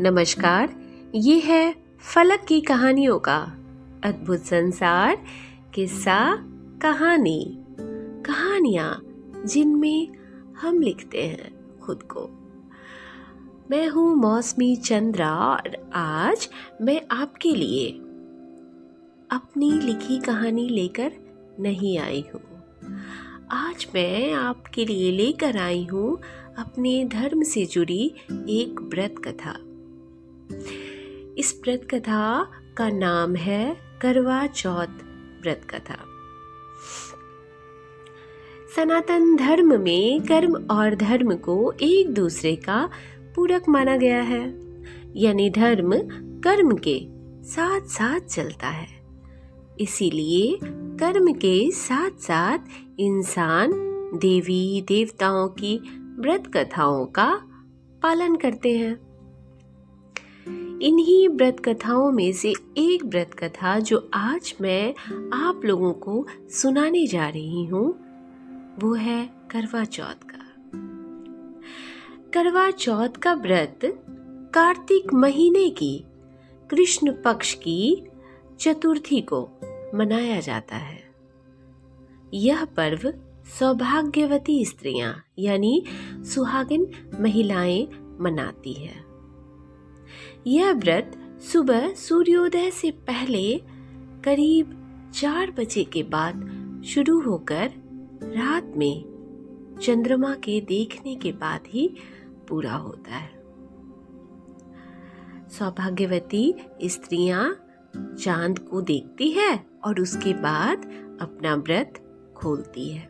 नमस्कार, ये है फलक की कहानियों का अद्भुत संसार। किस्सा कहानी, कहानियाँ जिनमें हम लिखते हैं खुद को। मैं हूँ मौसमी चंद्रा और आज मैं आपके लिए अपनी लिखी कहानी लेकर नहीं आई हूँ। आज मैं आपके लिए लेकर आई हूँ अपने धर्म से जुड़ी एक व्रत कथा। इस व्रत कथा का नाम है करवा चौथ व्रत कथा। सनातन धर्म में कर्म और धर्म को एक दूसरे का पूरक माना गया है, यानी धर्म कर्म के साथ साथ चलता है। इसीलिए कर्म के साथ साथ इंसान देवी देवताओं की व्रत कथाओं का पालन करते हैं। इन्हीं व्रत कथाओं में से एक व्रत कथा जो आज मैं आप लोगों को सुनाने जा रही हूँ वो है करवा चौथ का। करवा चौथ का व्रत कार्तिक महीने की कृष्ण पक्ष की चतुर्थी को मनाया जाता है। यह पर्व सौभाग्यवती स्त्रियां यानी सुहागिन महिलाएं मनाती है। यह व्रत सुबह सूर्योदय से पहले करीब 4 बजे के बाद शुरू होकर रात में चंद्रमा के देखने के बाद ही पूरा होता है। सौभाग्यवती स्त्रियां चांद को देखती है और उसके बाद अपना व्रत खोलती है।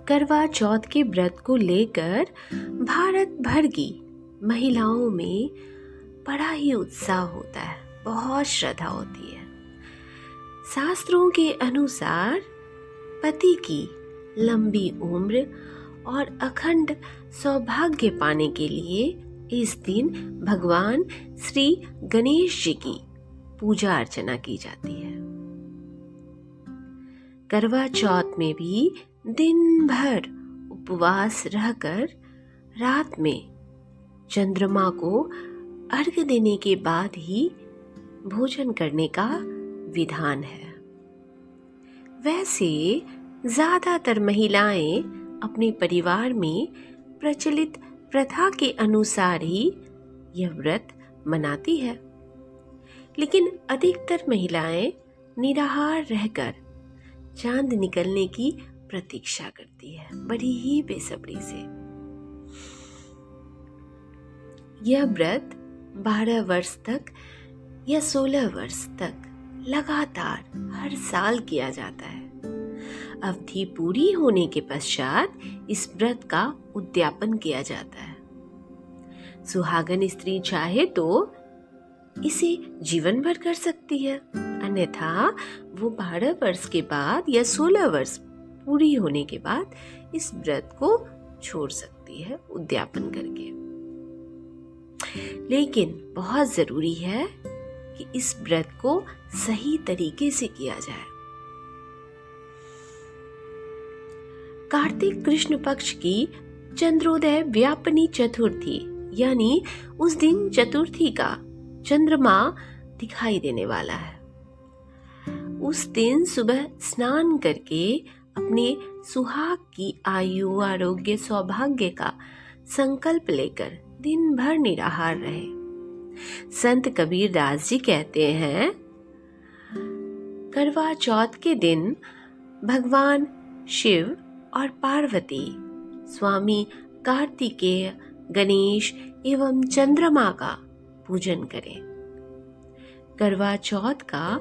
करवा चौथ के व्रत को लेकर भारत भर की महिलाओं में बड़ा ही उत्साह होता है, बहुत श्रद्धा होती है। शास्त्रों के अनुसार पति की लंबी उम्र और अखंड सौभाग्य पाने के लिए इस दिन भगवान श्री गणेश जी की पूजा अर्चना की जाती है। करवा चौथ में भी दिन भर उपवास रहकर रात में चंद्रमा को अर्घ्य देने के बाद ही भोजन करने का विधान है। वैसे ज्यादातर महिलाएं अपने परिवार में प्रचलित प्रथा के अनुसार ही यह व्रत मनाती है, लेकिन अधिकतर महिलाएं निराहार रहकर चांद निकलने की प्रतीक्षा करती है, बड़ी ही बेसब्री से। यह व्रत 12 वर्ष तक या 16 वर्ष तक लगातार हर साल किया जाता है। अवधि पूरी होने के पश्चात इस व्रत का उद्यापन किया जाता है। सुहागन स्त्री चाहे तो इसे जीवन भर कर सकती है, अन्यथा वो 12 वर्ष के बाद या 16 वर्ष पूरी होने के बाद इस व्रत को छोड़ सकती है उद्यापन करके। लेकिन बहुत जरूरी है कि इस व्रत को सही तरीके से किया जाए। कार्तिक कृष्ण पक्ष की चंद्रोदय व्यापनी चतुर्थी यानी उस दिन चतुर्थी का चंद्रमा दिखाई देने वाला है। उस दिन सुबह स्नान करके अपने सुहाग की आयु आरोग्य सौभाग्य का संकल्प लेकर दिन भर निराहार रहे। संत कबीर दास जी कहते हैं, करवा चौथ के दिन भगवान शिव और पार्वती, स्वामी कार्तिकेय, गणेश एवं चंद्रमा का पूजन करें। करवा चौथ का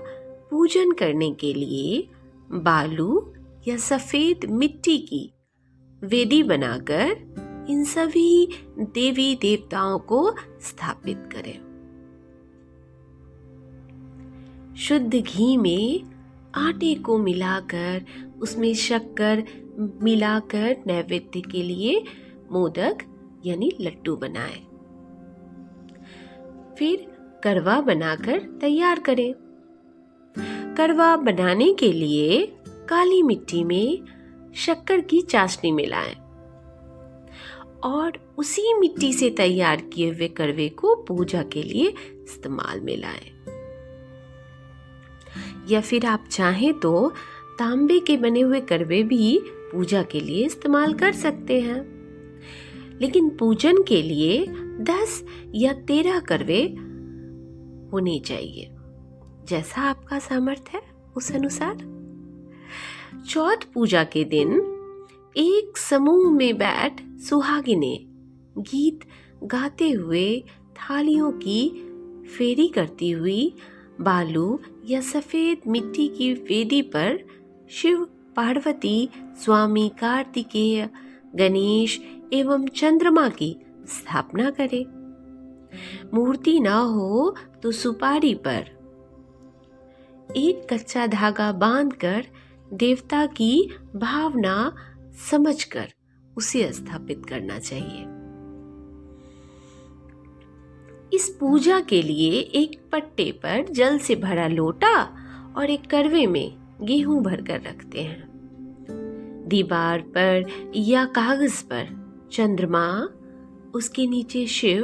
पूजन करने के लिए बालू या सफेद मिट्टी की वेदी बनाकर इन सभी देवी देवताओं को स्थापित करें। शुद्ध घी में आटे को मिलाकर उसमें शक्कर मिलाकर नैवेद्य के लिए मोदक यानी लड्डू बनाएं। फिर करवा बनाकर तैयार करें। करवा बनाने के लिए काली मिट्टी में शक्कर की चाशनी मिलाएं और उसी मिट्टी से तैयार किए हुए करवे को पूजा के लिए इस्तेमाल में लाएं। या फिर आप चाहें तो तांबे के बने हुए करवे भी पूजा के लिए इस्तेमाल कर सकते हैं, लेकिन पूजन के लिए 10 या 13 करवे होने चाहिए, जैसा आपका सामर्थ्य है उस अनुसार। चौथ पूजा के दिन एक समूह में बैठ सुहागिनें गीत गाते हुए थालियों की फेरी करती हुई बालू या सफेद मिट्टी की वेदी पर शिव, पार्वती, स्वामी कार्तिकेय, गणेश एवं चंद्रमा की स्थापना करें। मूर्ति ना हो तो सुपारी पर एक कच्चा धागा बांधकर देवता की भावना समझकर उसे स्थापित करना चाहिए। इस पूजा के लिए एक पट्टे पर जल से भरा लोटा और एक करवे में गेहूं भरकर रखते हैं। दीवार पर या कागज पर चंद्रमा, उसके नीचे शिव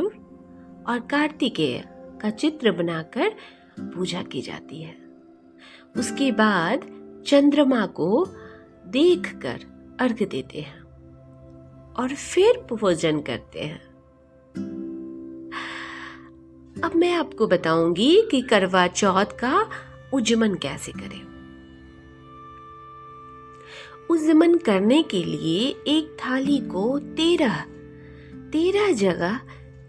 और कार्तिकेय का चित्र बनाकर पूजा की जाती है। उसके बाद चंद्रमा को देखकर अर्घ्य देते हैं और फिर भोजन करते हैं। अब मैं आपको बताऊंगी कि करवा चौथ का उज्जमन कैसे करें। उज्जमन करने के लिए एक थाली को 13 जगह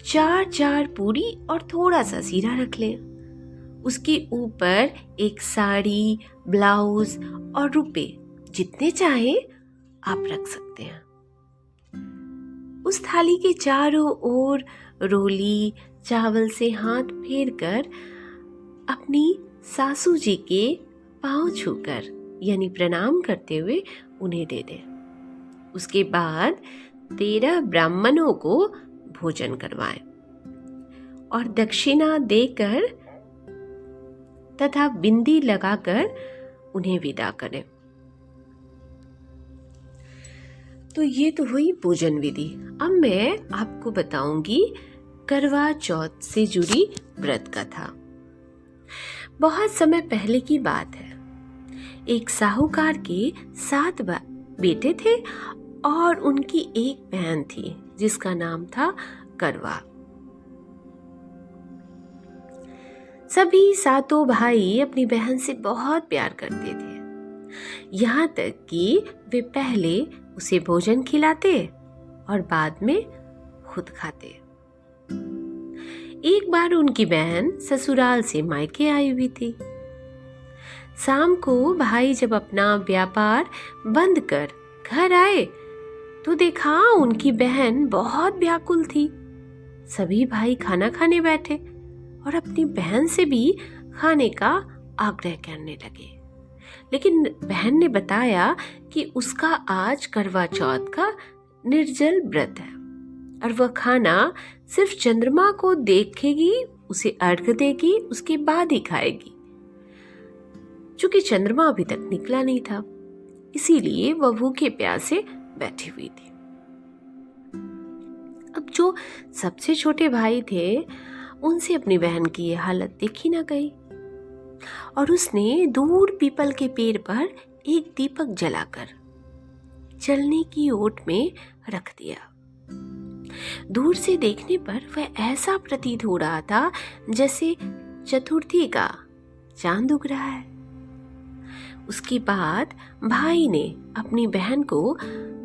4 पूरी और थोड़ा सा सीरा रख लें। उसके ऊपर एक साड़ी, ब्लाउज और रुपए जितने चाहे आप रख सकते हैं। उस थाली के चारों ओर रोली चावल से हाथ फेरकर अपनी सासू जी के पांव छूकर यानी प्रणाम करते हुए उन्हें दे दें। उसके बाद 13 ब्राह्मणों को भोजन करवाएं और दक्षिणा देकर तथा बिंदी लगाकर उन्हें विदा करें। तो ये तो हुई पूजन विधि। अब मैं आपको बताऊंगी करवा चौथ से जुड़ी व्रत कथा। बहुत समय पहले की बात है। एक साहूकार के 7 बेटे थे और उनकी एक बहन थी जिसका नाम था करवा। सभी 7 भाई अपनी बहन से बहुत प्यार करते थे, यहाँ तक कि वे पहले उसे भोजन खिलाते और बाद में खुद खाते। एक बार उनकी बहन ससुराल से मायके आई हुई थी। शाम को भाई जब अपना व्यापार बंद कर घर आए तो देखा उनकी बहन बहुत व्याकुल थी। सभी भाई खाना खाने बैठे और अपनी बहन से भी खाने का आग्रह करने लगे, लेकिन बहन ने बताया कि उसका आज करवा चौथ का निर्जल व्रत है और वह खाना सिर्फ चंद्रमा को देखेगी, उसे अर्घ्य देगी, उसके बाद ही खाएगी। चूंकि चंद्रमा अभी तक निकला नहीं था, इसीलिए वह भूखे प्यासे बैठी हुई थी। अब जो सबसे छोटे भाई थे, उनसे अपनी बहन की ये हालत देखी ना गई और उसने दूर पीपल के पेड़ पर एक दीपक जलाकर जलने की ओट में रख दिया। दूर से देखने पर वह ऐसा प्रतीत हो रहा था जैसे चतुर्थी का चांद उग रहा है। उसके बाद भाई ने अपनी बहन को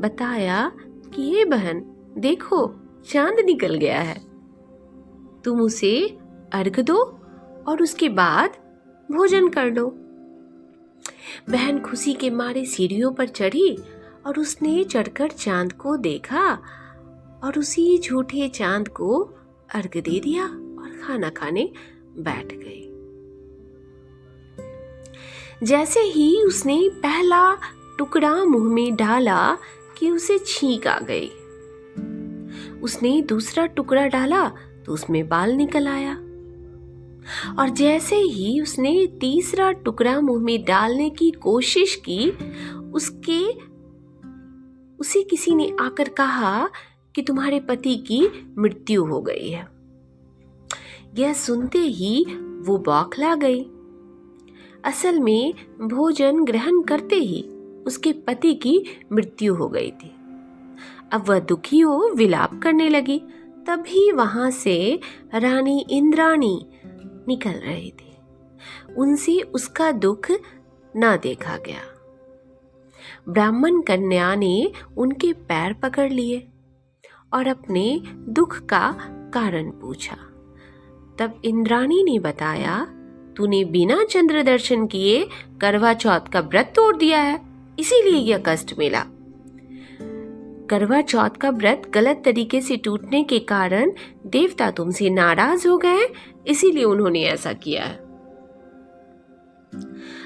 बताया कि ये बहन देखो, चांद निकल गया है, तुम उसे अर्घ दो और उसके बाद भोजन कर लो। बहन खुशी के मारे सीढ़ियों पर चढ़ी और उसने चढ़कर चांद को देखा और उसी झूठे चांद को अर्घ दे दिया और खाना खाने बैठ गई। जैसे ही उसने पहला टुकड़ा मुंह में डाला कि उसे छींक आ गई। उसने दूसरा टुकड़ा डाला तो उसमें बाल निकल आया और जैसे ही उसने तीसरा टुकड़ा मुंह में डालने की कोशिश की, उसे किसी ने आकर कहा कि तुम्हारे पति की मृत्यु हो गई है। यह सुनते ही वो बौखला गई। असल में भोजन ग्रहण करते ही उसके पति की मृत्यु हो गई थी। अब वह दुखी हो विलाप करने लगी। तभी वहां से रानी इंद्राणी निकल रही थी। उनसे उसका दुख ना देखा गया। ब्राह्मण कन्या ने उनके पैर पकड़ लिए और अपने दुख का कारण पूछा। तब इंद्राणी ने बताया, तूने बिना चंद्र दर्शन किए करवा चौथ का व्रत तोड़ दिया है, इसीलिए यह कष्ट मिला। करवा चौथ का व्रत गलत तरीके से टूटने के कारण देवता तुमसे नाराज हो गए, इसीलिए उन्होंने ऐसा किया है।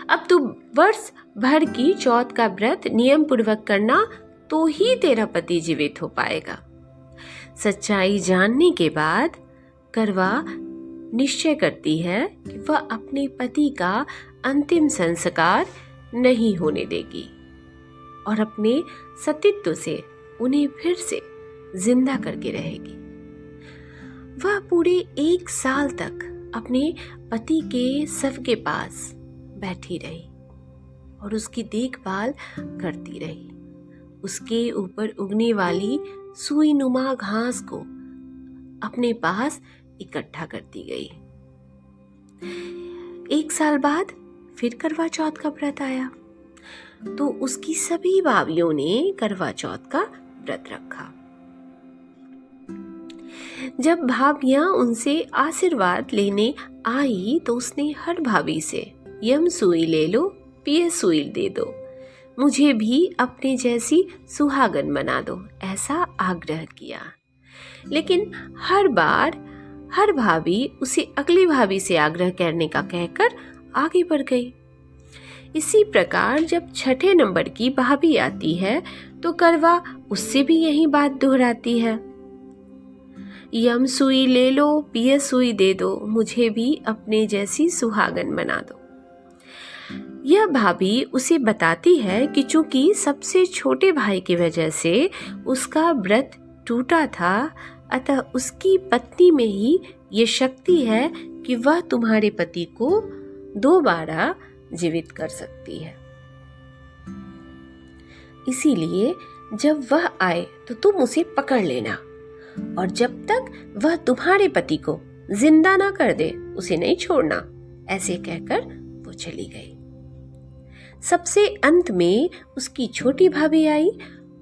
अब तू वर्ष भर की चौथ का व्रत नियम पूर्वक करना, तो ही तेरा पति जीवित हो पाएगा। सच्चाई जानने के बाद करवा निश्चय करती है कि वह अपने पति का अंतिम संस्कार नहीं होने देगी और अपने सतीत्व से उन्हें फिर से जिंदा करके रहेगी। वह पूरे 1 साल तक अपने पति के शव के पास बैठी रही और उसकी देखभाल करती रही। उसके ऊपर उगने वाली सुई नुमा घास को अपने पास इकट्ठा करती गई। 1 साल बाद फिर करवा चौथ का व्रत आया तो उसकी सभी भाभियों ने करवा चौथ का व्रत रखा। जब भाभियां उनसे आशीर्वाद लेने आई तो उसने हर भाभी से यम सुई ले लो, पिए सुई दे दो, मुझे भी अपने जैसी सुहागन बना दो, ऐसा आग्रह किया। लेकिन हर बार हर भाभी उसे अगली भाभी से आग्रह करने का कहकर आगे बढ़ गई। इसी प्रकार जब 6ठे नंबर की भाभी आती है तो करवा उससे भी यही बात दोहराती है। यम सुई ले लो, पिए सुई दे दो, मुझे भी अपने जैसी सुहागन बना दो। यह भाभी उसे बताती है कि चूंकि सबसे छोटे भाई की वजह से उसका व्रत टूटा था, अतः उसकी पत्नी में ही ये शक्ति है कि वह तुम्हारे पति को दोबारा जीवित कर सकती है। इसीलिए जब वह आए तो तुम उसे पकड़ लेना और जब तक वह तुम्हारे पति को जिंदा ना कर दे उसे नहीं छोड़ना, ऐसे कहकर वो चली गई। सबसे अंत में उसकी छोटी भाभी आई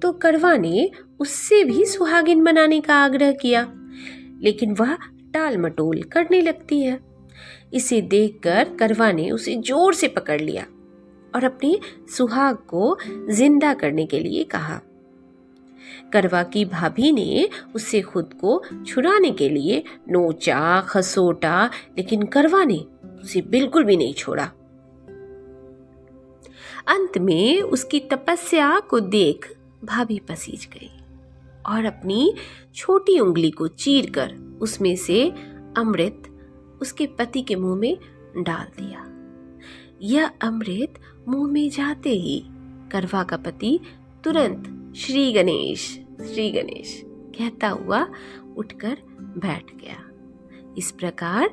तो करवा ने उससे भी सुहागिन बनाने का आग्रह किया, लेकिन वह टाल मटोल करने लगती है। इसे देखकर करवा ने उसे जोर से पकड़ लिया और अपने सुहाग को जिंदा करने के लिए कहा। करवा की भाभी ने उससे खुद को छुड़ाने के लिए नोचा खसोटा, लेकिन करवा ने उसे बिल्कुल भी नहीं छोड़ा। अंत में उसकी तपस्या को देख भाभी पसीज गई और अपनी छोटी उंगली को चीरकर उसमें से अमृत उसके पति के मुंह में डाल दिया। यह अमृत मुंह में जाते ही करवा का पति तुरंत श्री गणेश कहता हुआ उठकर बैठ गया। इस प्रकार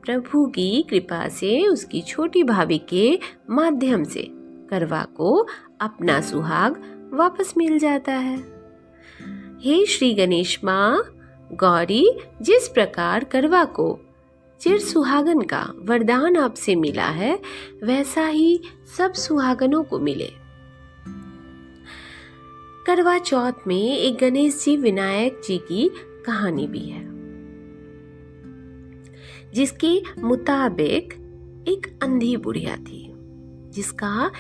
प्रभु की कृपा से उसकी छोटी भाभी के माध्यम से करवा को अपना सुहाग वापस मिल जाता है। हे श्री गणेश माँ गौरी, जिस प्रकार करवा को चिर सुहागन का वरदान आपसे मिला है, वैसा ही सब सुहागनों को मिले। करवा चौथ में एक गणेश जी विनायक जी की कहानी भी है, जिसके मुताबिक एक अंधी बुढ़िया थी जिसका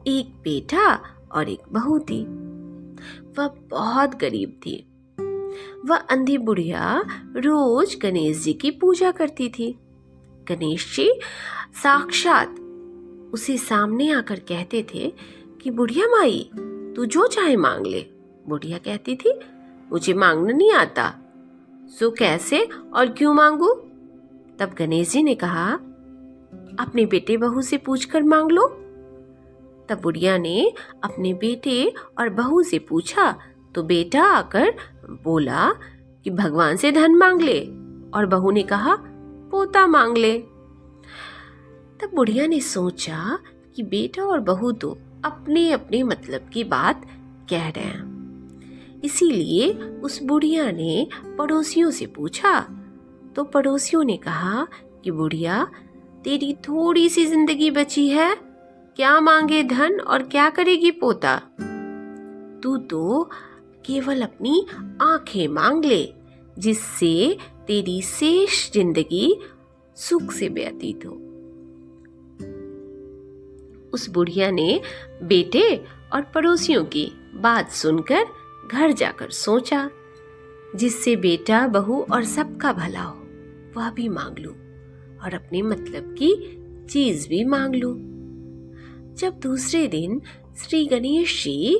एक बेटा और एक बहू थी। वह बहुत गरीब थी। वह अंधी बुढ़िया रोज गणेश जी की पूजा करती थी। गणेश जी साक्षात उसे सामने आकर कहते थे कि बुढ़िया माई तू जो चाहे मांग ले। बुढ़िया कहती थी मुझे मांगना नहीं आता, सो कैसे और क्यों मांगू। तब गणेश जी ने कहा अपने बेटे बहू से पूछकर मांग लो। तब बुढ़िया ने अपने बेटे और बहू से पूछा तो बेटा आकर बोला कि भगवान से धन मांग ले, और बहू ने कहा पोता मांग ले। तब बुढ़िया ने सोचा कि बेटा और बहू तो अपने अपने मतलब की बात कह रहे हैं, इसीलिए उस बुढ़िया ने पड़ोसियों से पूछा। तो पड़ोसियों ने कहा कि बुढ़िया, तेरी थोड़ी सी जिंदगी बची है, क्या मांगे धन और क्या करेगी पोता? तू तो केवल अपनी आंखें मांग ले, जिससे तेरी शेष जिंदगी सुख से व्यतीत हो। उस बुढ़िया ने बेटे और पड़ोसियों की बात सुनकर घर जाकर सोचा, जिससे बेटा, बहू और सबका भला हो, वह भी मांग लूं और अपने मतलब की चीज भी मांग लूं। जब दूसरे दिन श्री गणेश जी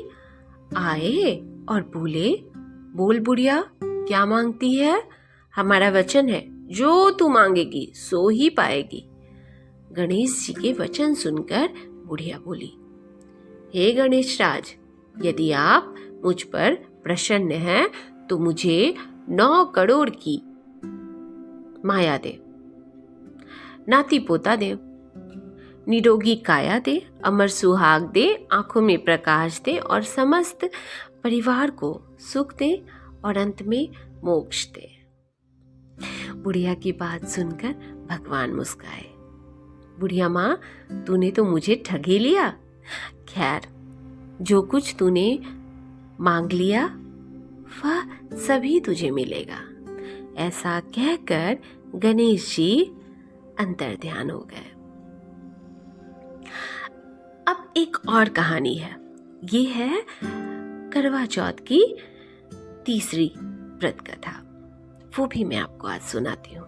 आए और बोले, बोल बुढ़िया, क्या मांगती है? हमारा वचन है, जो तू मांगेगी सो ही पाएगी। गणेश जी के वचन सुनकर बुढ़िया बोली, हे गणेश राज, यदि आप मुझ पर प्रसन्न हैं तो मुझे 9 करोड़ की माया दे, नाती पोता दे, निरोगी काया दे, अमर सुहाग दे, आंखों में प्रकाश दे और समस्त परिवार को सुख दे और अंत में मोक्ष दे। बुढ़िया की बात सुनकर भगवान मुस्काए। बुढ़िया माँ, तूने तो मुझे ठग ही लिया। खैर, जो कुछ तूने मांग लिया वह सभी तुझे मिलेगा। ऐसा कहकर गणेश जी अंतर ध्यान हो गए। अब एक और कहानी है। ये है करवा चौथ की तीसरी व्रत कथा। वो भी मैं आपको आज सुनाती हूँ।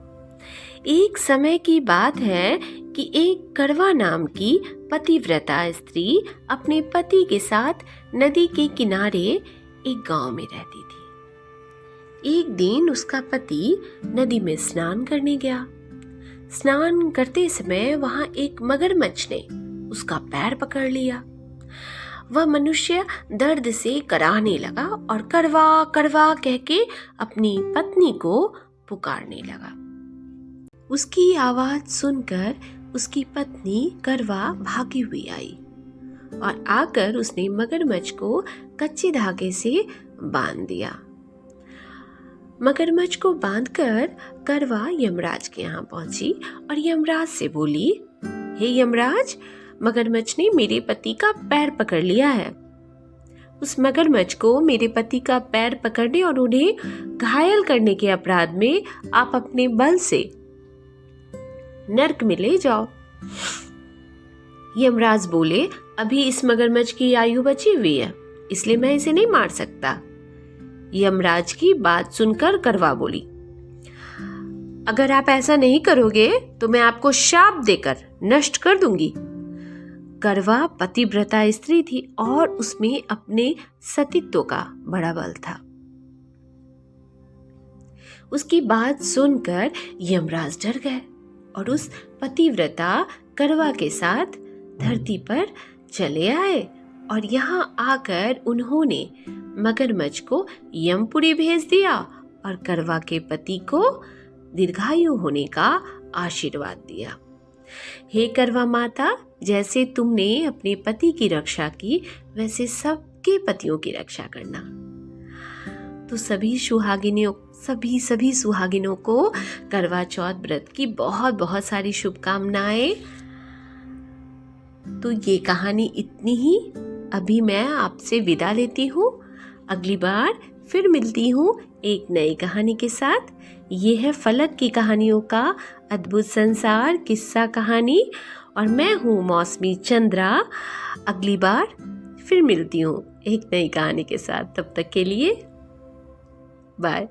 एक समय की बात है कि एक करवा नाम की पतिव्रता स्त्री अपने पति के साथ नदी के किनारे एक गांव में रहती थी। एक दिन उसका पति नदी में स्नान करने गया। स्नान करते समय वहां एक मगरमच्छ ने उसका पैर पकड़ लिया। वह मनुष्य दर्द से कराहने लगा और करवा करवा कह के अपनी पत्नी को पुकारने लगा। उसकी आवाज सुनकर उसकी पत्नी करवा भागी हुई आई और आकर उसने मगरमच्छ को कच्चे धागे से बांध दिया। मगरमच्छ को बांधकर करवा यमराज के यहाँ पहुंची और यमराज से बोली, हे यमराज, मगरमच्छ ने मेरे पति का पैर पकड़ लिया है। उस मगरमच्छ को मेरे पति का पैर पकड़ने और उन्हें घायल करने के अपराध में आप अपने बल से नर्क में ले जाओ। यमराज बोले, अभी इस मगरमच्छ की आयु बची हुई है, इसलिए मैं इसे नहीं मार सकता। यमराज की बात सुनकर करवा बोली, अगर आप ऐसा नहीं करोगे तो मैं आपको शाप देकर नष्ट कर दूंगी। करवा पतिव्रता स्त्री थी और उसमें अपने सतीत्व का बड़ा बल था। उसकी बात सुनकर यमराज डर गए और उस पतिव्रता करवा के साथ धरती पर चले आए और यहाँ आकर उन्होंने मगरमच्छ को यमपुरी भेज दिया और करवा के पति को दीर्घायु होने का आशीर्वाद दिया। हे करवा माता, जैसे तुमने अपने पति की रक्षा की, वैसे सबके पतियों की रक्षा करना। तो सभी सुहागिनों को करवा चौथ व्रत की बहुत बहुत सारी शुभकामनाएं। तो ये कहानी इतनी ही। अभी मैं आपसे विदा लेती हूँ। अगली बार फिर मिलती हूँ एक नई कहानी के साथ। ये है फलक की कहानियों का अद्भुत संसार किस्सा कहानी और मैं हूँ मौसमी चंद्रा। अगली बार फिर मिलती हूँ एक नई कहानी के साथ। तब तक के लिए बाय।